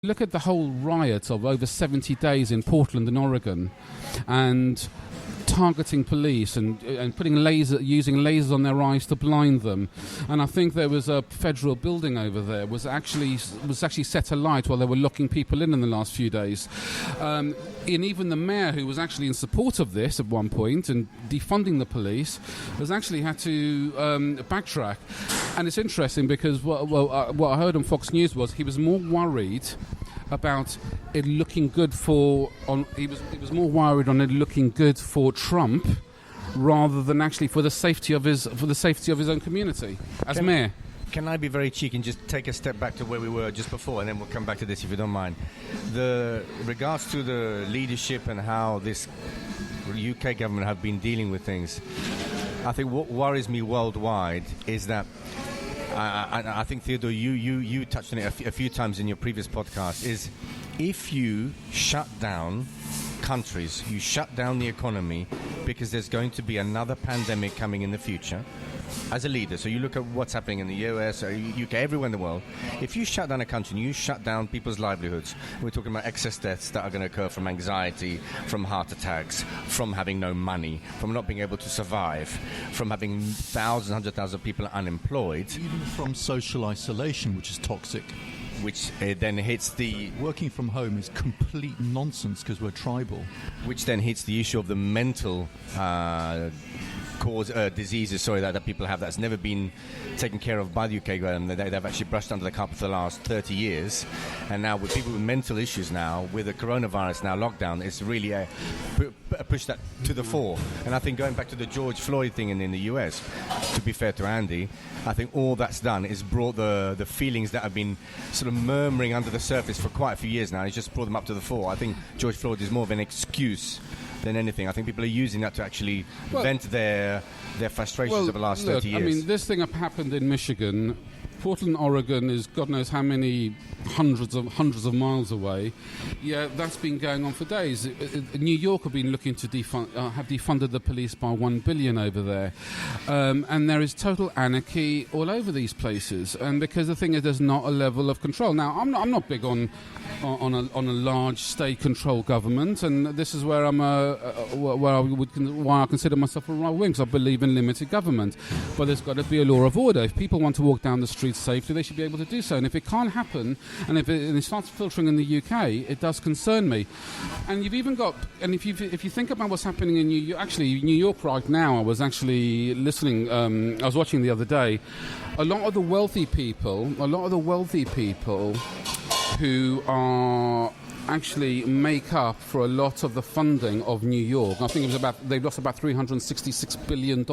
Look at the whole riot of over 70 days in Portland and Oregon, and targeting police and using lasers on their eyes to blind them. And I think there was a federal building over there was actually set alight while they were locking people in the last few days. And even the mayor, who was actually in support of this at one point and defunding the police, has actually had to backtrack. And it's interesting because what I heard on Fox News was he was more worried about it looking good he was more worried on it looking good for Trump rather than actually for the safety of his own community as mayor. Can I be very cheeky and just take a step back to where we were just before, and then we'll come back to this if you don't mind. The regards to the leadership and how this UK government have been dealing with things, I think what worries me worldwide is that I think, Theodore, you touched on it a few times in your previous podcast, is if you shut down countries, you shut down the economy because there's going to be another pandemic coming in the future, as a leader, so you look at what's happening in the US, UK, everywhere in the world, if you shut down a country and you shut down people's livelihoods, we're talking about excess deaths that are going to occur from anxiety, from heart attacks, from having no money, from not being able to survive, from having thousands, 100,000 people unemployed. Even from social isolation, which is toxic. Which then hits the... Working from home is complete nonsense because we're tribal. Which then hits the issue of the mental diseases that people have that's never been taken care of by the UK government. They've actually brushed under the carpet for the last 30 years. And now with people with mental issues now, with the coronavirus now lockdown, it's really pushed that to the fore. And I think going back to the George Floyd thing in the US, to be fair to Andy, I think all that's done is brought the feelings that have been sort of murmuring under the surface for quite a few years now. It's just brought them up to the fore. I think George Floyd is more of an excuse than anything. I think people are using that to actually vent their frustrations over the last 30 years. I mean, this thing happened in Michigan. Portland, Oregon is God knows how many hundreds of miles away. Yeah, that's been going on for days. New York have been looking to have defunded the police by $1 billion over there, and there is total anarchy all over these places. And because the thing is, there's not a level of control. Now, I'm not big on a large state-controlled government, and this is where why I consider myself a right wing, because I believe in limited government. But there's got to be a law of order. If people want to walk down the street safely, they should be able to do so. And if it can't happen, and if it starts filtering in the UK, it does concern me. And you've even got, and if you think about what's happening in New York right now, I was actually listening. I was watching the other day. A lot of the wealthy people who are actually make up for a lot of the funding of New York. I think they've lost about $366 billion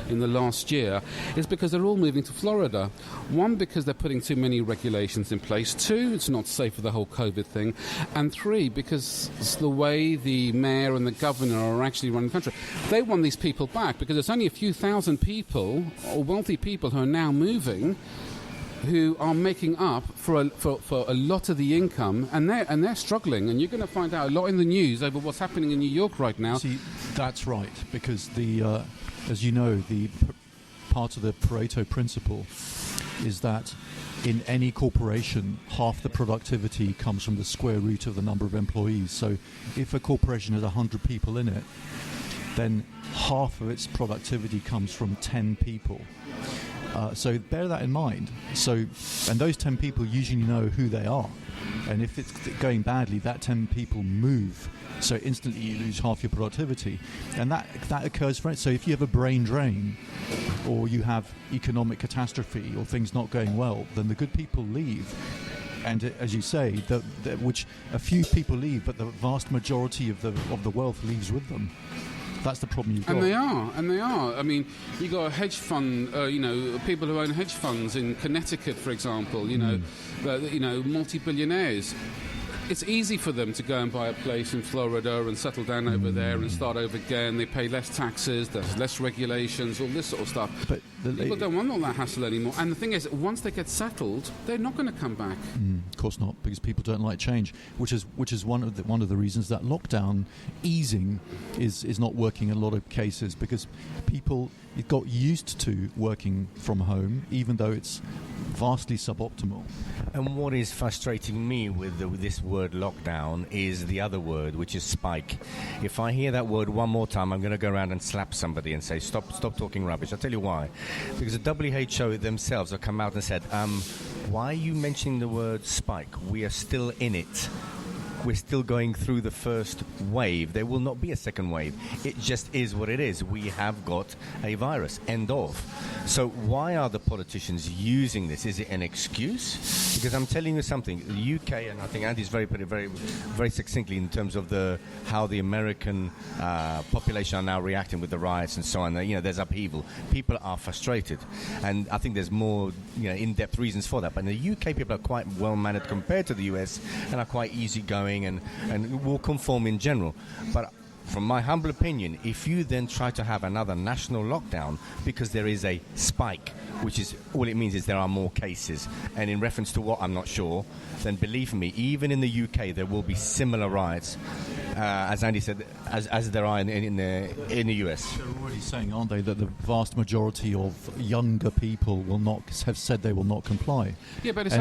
in the last year. It's because they're all moving to Florida. One, because they're putting too many regulations in place. Two, it's not safe for the whole COVID thing. And three, because it's the way the mayor and the governor are actually running the country. They want these people back because it's only a few thousand people or wealthy people who are now moving, who are making up for a lot of the income, and they're struggling. And you're going to find out a lot in the news over what's happening in New York right now. See, that's right, because as you know, the part of the Pareto principle is that in any corporation, half the productivity comes from the square root of the number of employees. So if a corporation has 100 people in it, then half of its productivity comes from 10 people. So bear that in mind. And those 10 people usually know who they are. And if it's going badly, that 10 people move. So instantly you lose half your productivity. And that occurs for it. So if you have a brain drain, or you have economic catastrophe, or things not going well, then the good people leave. And as you say, which a few people leave, but the vast majority of the wealth leaves with them. That's the problem you've got. And they are. I mean, you got a hedge fund, people who own hedge funds in Connecticut, for example, multi-billionaires. It's easy for them to go and buy a place in Florida and settle down over there and start over again. They pay less taxes, there's less regulations, all this sort of stuff. But People don't want all that hassle anymore. And the thing is, once they get settled, they're not going to come back. Of course not, because people don't like change, which is one of the reasons that lockdown easing is not working in a lot of cases, because people got used to working from home, even though it's vastly suboptimal. And what is frustrating me with this word lockdown is the other word, which is spike. If I hear that word one more time, I'm going to go around and slap somebody and say, stop talking rubbish. I'll tell you why. Because the WHO themselves have come out and said, why are you mentioning the word spike? We are still in it. We're still going through the first wave. There will not be a second wave. It just is what it is. We have got a virus. End of. So why are the politicians using this? Is it an excuse? Because I'm telling you something. The UK, and I think Andy's very, very succinctly in terms of how the American population are now reacting with the riots and so on. There's upheaval. People are frustrated, and I think there's more in-depth reasons for that. But in the UK, people are quite well-mannered compared to the US, and are quite easygoing and will conform in general. But from my humble opinion, if you then try to have another national lockdown because there is a spike, which is all it means is there are more cases, and in reference to what I'm not sure, then believe me, even in the UK there will be similar riots, as Andy said, as there are in the US. They're already saying, aren't they, that the vast majority of younger people will not have said they will not comply. Yeah, but it's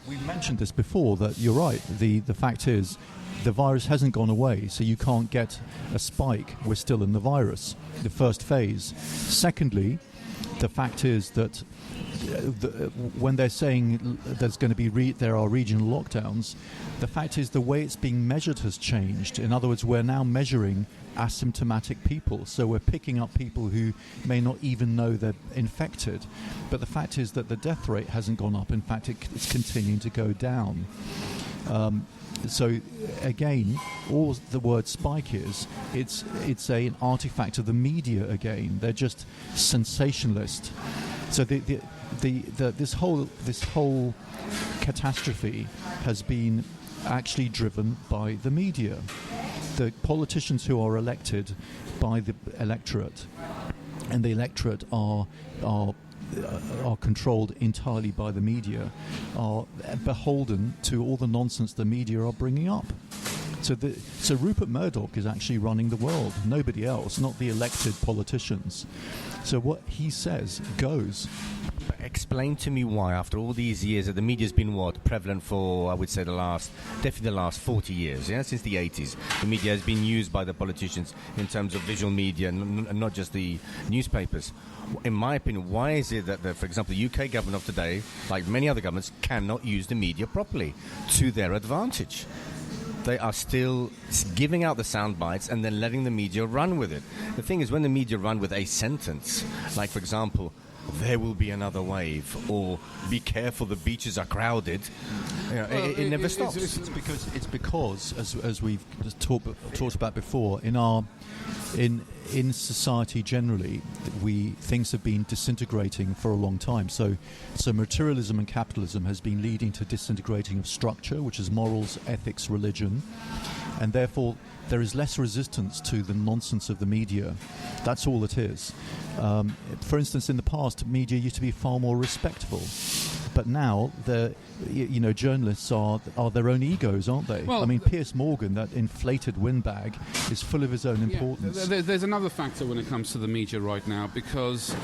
we mentioned this before, that you're right. The fact is, the virus hasn't gone away, so you can't get a spike. We're still in the virus, the first phase. Secondly, the fact is that when they're saying there's going to be there are regional lockdowns, the fact is the way it's being measured has changed. In other words, we're now measuring asymptomatic people, so we're picking up people who may not even know they're infected. But the fact is that the death rate hasn't gone up. In fact, it's continuing to go down. So again, all the word spike is, it's an artifact of the media again. They're just sensationalist. So this whole catastrophe has been actually driven by the media. The politicians who are elected by the electorate, and the electorate are controlled entirely by the media, are beholden to all the nonsense the media are bringing up. So Rupert Murdoch is actually running the world, nobody else, not the elected politicians. So what he says goes. Explain to me why, after all these years, that the media's been prevalent for, I would say, definitely the last 40 years, since the 80s. The media has been used by the politicians in terms of visual media and not just the newspapers. In my opinion, why is it that, for example, the UK government of today, like many other governments, cannot use the media properly to their advantage? They are still giving out the sound bites and then letting the media run with it. The thing is, when the media run with a sentence, like, for example, there will be another wave, or be careful, the beaches are crowded, it never stops. It's because as we've talked about before, in society generally, things have been disintegrating for a long time. So materialism and capitalism has been leading to disintegrating of structure, which is morals, ethics, religion, and therefore there is less resistance to the nonsense of the media. That's all it is. For instance, in the past, media used to be far more respectful. But now, journalists are their own egos, aren't they? Well, I mean, Piers Morgan, that inflated windbag, is full of his own importance. There's another factor when it comes to the media right now, because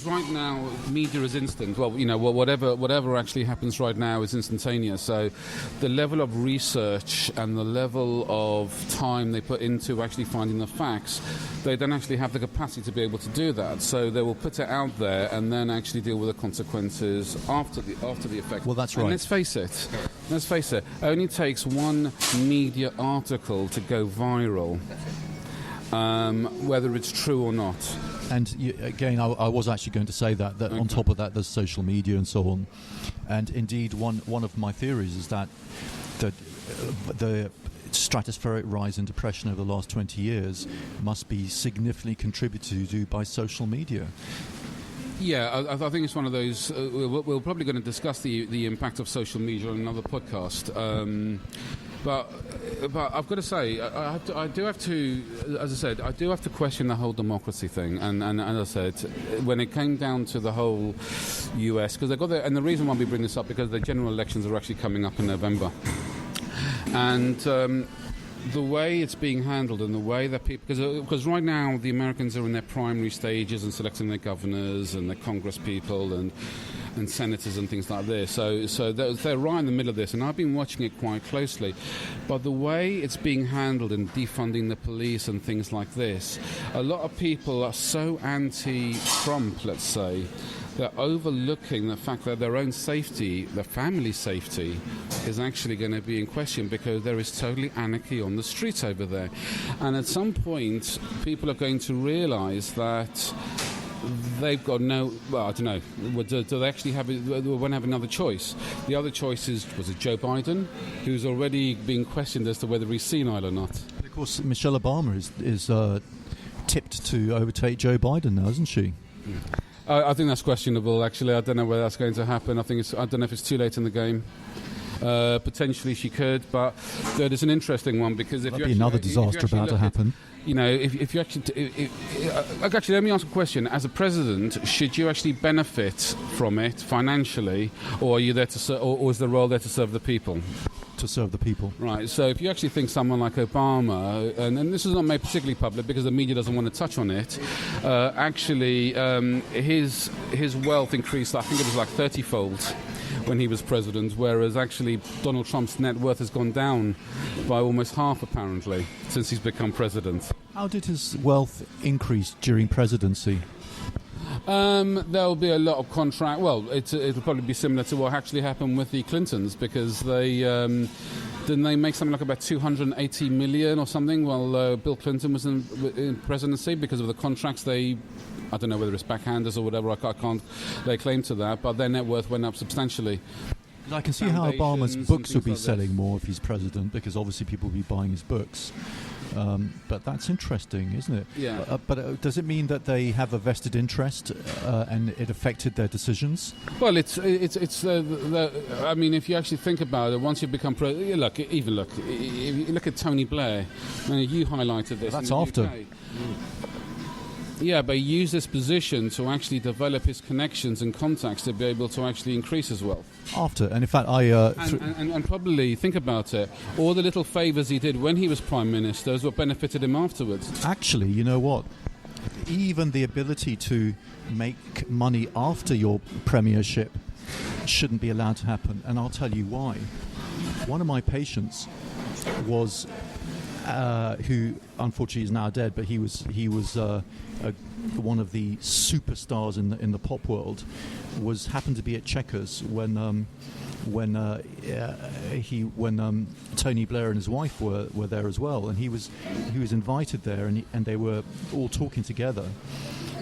right now media is instant. Well, whatever actually happens right now is instantaneous. So the level of research and the level of time they put into actually finding the facts, they don't actually have the capacity to be able to do that. So they will put it out there and then actually deal with the consequences after the effect. Well, that's right. And let's face it. It only takes one media article to go viral, whether it's true or not. And again, I was actually going to say that okay. On top of that, there's social media and so on. And indeed, one of my theories is that the stratospheric rise in depression over the last 20 years must be significantly contributed to by social media. Yeah, I think it's one of those. We're probably going to discuss the impact of social media on another podcast. But I've got to say, I do have to, as I said, I do have to question the whole democracy thing. And as I said, when it came down to the whole US, because they've got and the reason why we bring this up, because the general elections are actually coming up in November. And the way it's being handled and the way that people... Because right now the Americans are in their primary stages and selecting their governors and their Congress people and senators and things like this. So they're right in the middle of this, and I've been watching it quite closely. But the way it's being handled and defunding the police and things like this, a lot of people are so anti-Trump, let's say, they're overlooking the fact that their own safety, their family safety, is actually going to be in question because there is totally anarchy on the streets over there. And at some point, people are going to realise that they've got no... Well, I don't know. Do they actually won't have another choice? The other choice was it Joe Biden, who's already being questioned as to whether he's senile or not. Of course, Michelle Obama is tipped to overtake Joe Biden now, isn't she? I think that's questionable, actually. I don't know whether that's going to happen. I don't know if it's too late in the game. Potentially she could, but there's an interesting one because if that'd be another disaster about to happen. If you actually... actually, let me ask a question. As a president, should you actually benefit from it financially, or are you there to or is the role there to serve the people? To serve the people. Right, so if you actually think someone like Obama, and this is not made particularly public because the media doesn't want to touch on it, his wealth increased, I think it was like 30-fold when he was president, whereas actually Donald Trump's net worth has gone down by almost half, apparently, since he's become president. How did his wealth increase during presidency? There'll be a lot of contract. Well, it'll probably be similar to what actually happened with the Clintons, because they didn't they make something like about 280 million or something while Bill Clinton was in presidency because of the contracts I don't know whether it's backhanders or whatever. I can't lay claim to that, but their net worth went up substantially. I can see how Obama's books will be selling more if he's president, because obviously people will be buying his books. But that's interesting, isn't it? Yeah. But does it mean that they have a vested interest and it affected their decisions? Well, it's I mean, if you actually think about it, once you become president, if you look at Tony Blair, you highlighted this. That's after. Yeah, but he used this position to actually develop his connections and contacts to be able to actually increase his wealth. After, and in fact, and probably think about it. All the little favours he did when he was prime minister is what benefited him afterwards. Actually, you know what? Even the ability to make money after your premiership shouldn't be allowed to happen, and I'll tell you why. One of my patients was. Who unfortunately is now dead, but he was one of the superstars in the pop world. Happened to be at Chequers when Tony Blair and his wife were there as well, and he was invited there, and they were all talking together,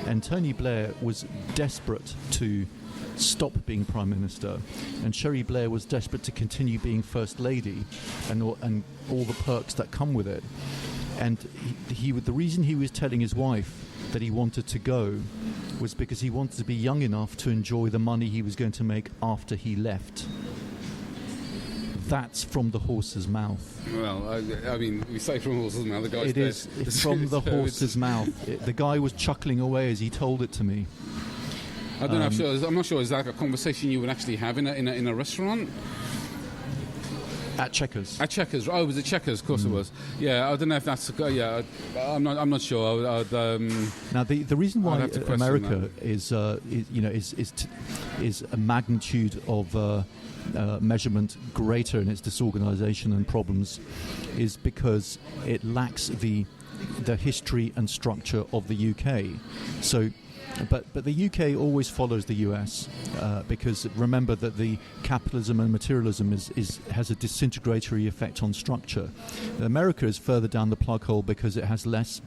and Tony Blair was desperate to stop being Prime Minister, and Cherie Blair was desperate to continue being First Lady and all the perks that come with it. And the reason he was telling his wife that he wanted to go was because he wanted to be young enough to enjoy the money he was going to make after he left. That's from the horse's mouth. Well, I mean, we say from the horse's mouth. The guy's it is it's from the horse's mouth. The guy was chuckling away as he told it to me. I don't know. I'm not sure. Is that a conversation you would actually have in a restaurant? At Chequers. At Chequers. Oh, it was at Chequers. Of course it was. Yeah, I don't know if that's. Yeah, I'm not sure. Now, the reason why America is a magnitude of measurement greater in its disorganization and problems is because it lacks the history and structure of the UK. So. But the UK always follows the US because remember that the capitalism and materialism has a disintegratory effect on structure. America is further down the plug hole because it has less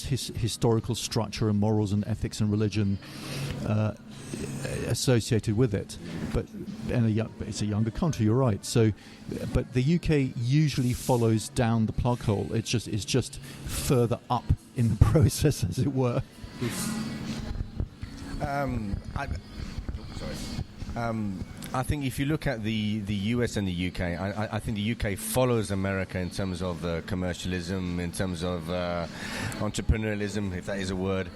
historical structure and morals and ethics and religion associated with it. But it's a younger country. You're right. So, but the UK usually follows down the plug hole. It's just further up in the process, as it were. I think if you look at the US and the UK, I think the UK follows America in terms of commercialism, in terms of entrepreneurialism, if that is a word.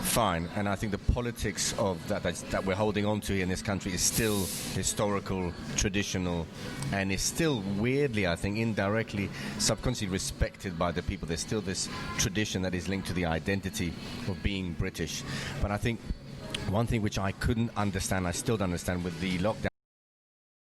Fine, and I think the politics of that we're holding on to here in this country is still historical, traditional, and is still weirdly, I think, indirectly, subconsciously respected by the people. There's still this tradition that is linked to the identity of being British. But I think one thing which I couldn't understand, I still don't understand with the lockdown,